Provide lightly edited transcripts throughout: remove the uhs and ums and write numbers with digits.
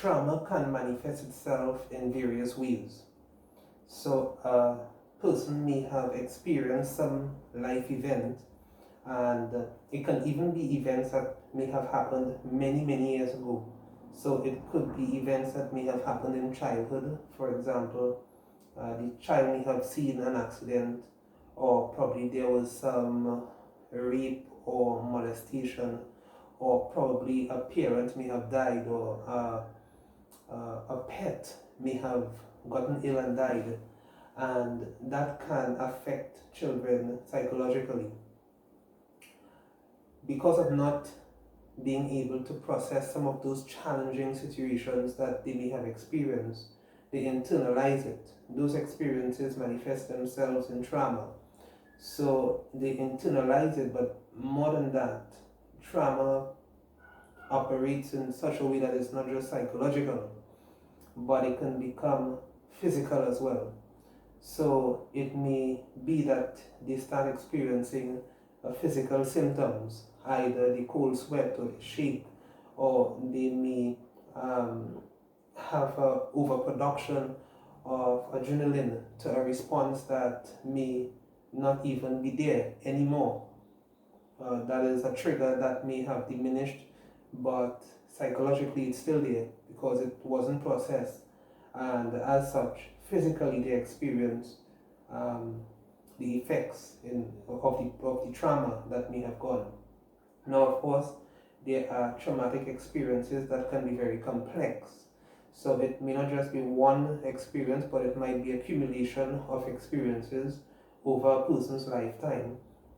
trauma can manifest itself in various ways. So a person may have experienced some life event, and it can even be events that may have happened many, many years ago. So it could be events that may have happened in childhood. For example, the child may have seen an accident, or probably there was some rape or molestation, or probably a parent may have died, or a pet may have gotten ill and died, and that can affect children psychologically. Because of not being able to process some of those challenging situations that they may have experienced, they internalize it. Those experiences manifest themselves in trauma. So they internalize it, but more than that, trauma operates in such a way that it's not just psychological, but it can become physical as well. So it may be that they start experiencing physical symptoms, either the cold sweat or the shake, or they may have a overproduction of adrenaline to a response that may not even be there anymore. That is a trigger that may have diminished, but psychologically it's still there because it wasn't processed, and as such, physically they experience the effects of the trauma that may have gone. Now, of course, there are traumatic experiences that can be very complex. So it may not just be one experience, but it might be accumulation of experiences over a person's lifetime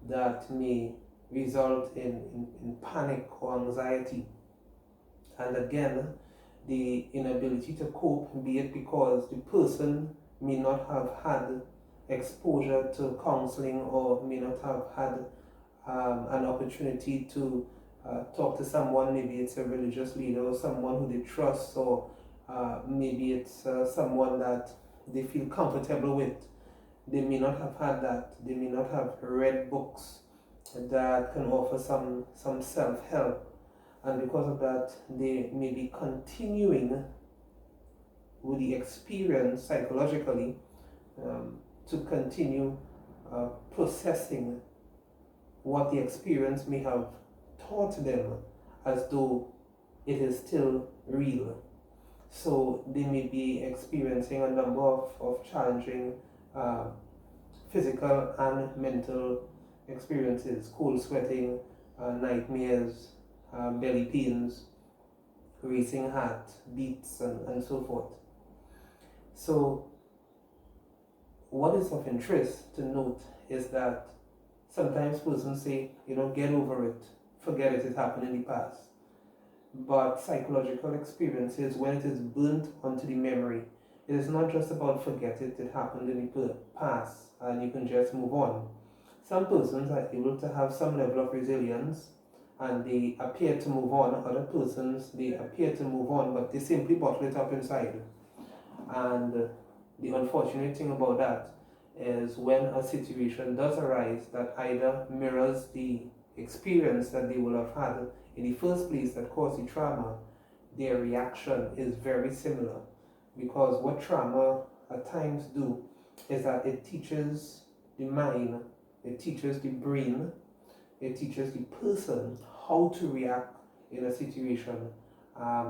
that may result in panic or anxiety. And again, the inability to cope, be it because the person may not have had exposure to counseling, or may not have had an opportunity to talk to someone. Maybe it's a religious leader or someone who they trust, or maybe it's someone that they feel comfortable with. They may not have had that. They may not have read books that can offer some self-help, and because of that, they may be continuing with the experience psychologically, to continue processing what the experience may have taught them as though it is still real. So they may be experiencing a number of challenging physical and mental experiences: cold sweating, nightmares, belly pains, racing heart beats, and so forth. So what is of interest to note is that sometimes persons say, get over it, forget it, it happened in the past. But psychological experiences, when it is burnt onto the memory, it is not just about forget it, it happened in the past and you can just move on. Some persons are able to have some level of resilience and they appear to move on. Other persons, they appear to move on, but they simply bottle it up inside. And the unfortunate thing about that is when a situation does arise that either mirrors the experience that they will have had in the first place that caused the trauma, their reaction is very similar. Because what trauma at times do is that it teaches the mind, it teaches the brain, it teaches the person how to react in a situation,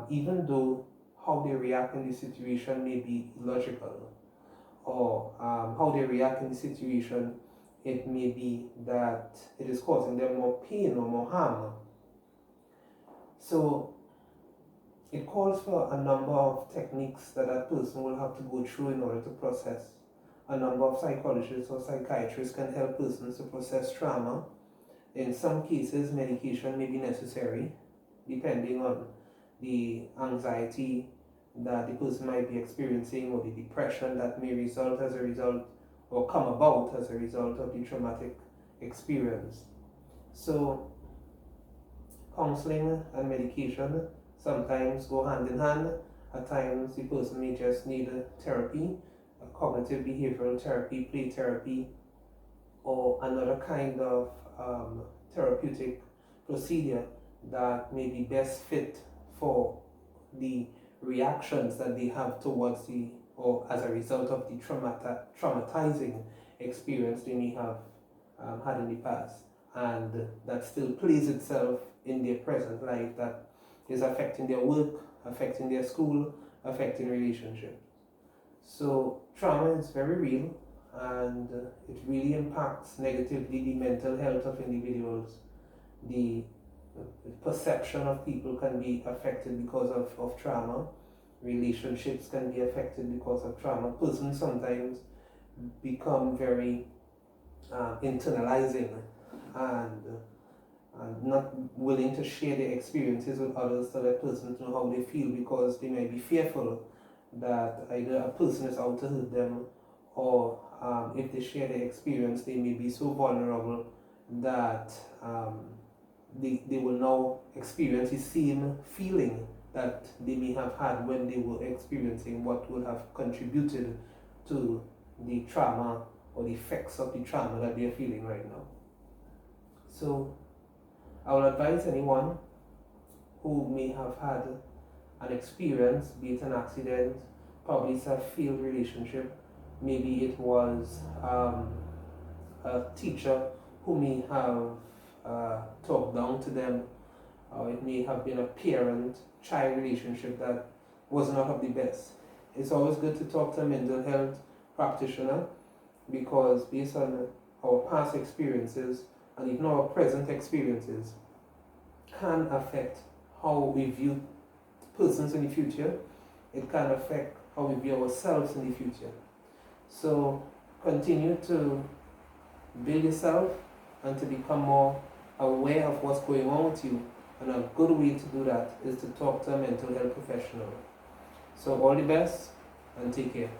even though how they react in the situation may be illogical, or how they react in the situation, it may be that it is causing them more pain or more harm. So it calls for a number of techniques that a person will have to go through in order to process. A number of psychologists or psychiatrists can help persons to process trauma. In some cases, medication may be necessary, depending on the anxiety that the person might be experiencing, or the depression that may result as a result, or come about as a result of the traumatic experience. So counseling and medication sometimes go hand in hand. At times the person may just need therapy, cognitive behavioral therapy, play therapy, or another kind of therapeutic procedure that may be best fit for the reactions that they have towards the, or as a result of the traumatizing experience they may have had in the past, and that still plays itself in their present life, that is affecting their work, affecting their school, affecting relationships. So trauma is very real, and it really impacts negatively the mental health of individuals. The perception of people can be affected because of trauma. Relationships can be affected because of trauma. Persons sometimes become very internalizing and not willing to share their experiences with others to let persons know how they feel, because they may be fearful that either a person is out to hurt them, or if they share their experience, they may be so vulnerable that they will now experience the same feeling that they may have had when they were experiencing what would have contributed to the trauma or the effects of the trauma that they are feeling right now. So I will advise anyone who may have had an experience, be it an accident, probably it's a failed relationship, maybe it was a teacher who may have talked down to them, or it may have been a parent-child relationship that was not of the best. It's always good to talk to a mental health practitioner, because based on our past experiences and even our present experiences can affect how we view persons in the future. It can affect how we view ourselves in the future. So continue to build yourself and to become more aware of what's going on with you. And a good way to do that is to talk to a mental health professional. So all the best and take care.